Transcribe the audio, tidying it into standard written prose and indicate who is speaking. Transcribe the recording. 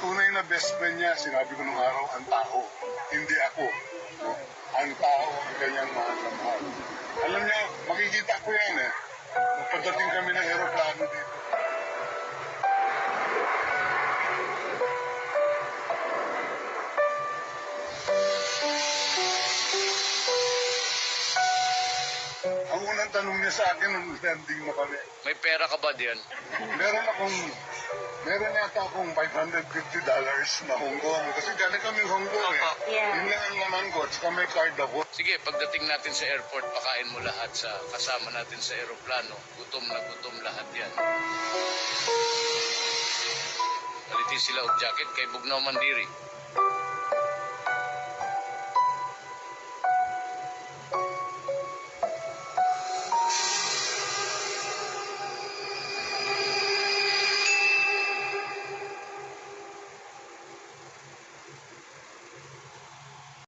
Speaker 1: tunay na best friend niya, sinabi ko nung araw, ang tao, hindi ako. No? Ang tao ang kanyang mahal na mahal. Alam niyo, makikita ko yan eh. Pagdating kami ng aeroplano dito. Ang unang tanong niya sa akin nung landing na kami,
Speaker 2: May pera ka ba diyan?
Speaker 1: meron yata akong $550 na Hong Kong. Kasi galing kami Hong Kong eh.
Speaker 3: Yeah.
Speaker 1: Yun lang ang naman ko, at saka may card ako.
Speaker 2: Sige, pagdating natin sa airport, pakain mo lahat sa kasama natin sa aeroplano. Gutom na gutom lahat yan. Palitin sila og jacket kay Bugnaw Mandiri.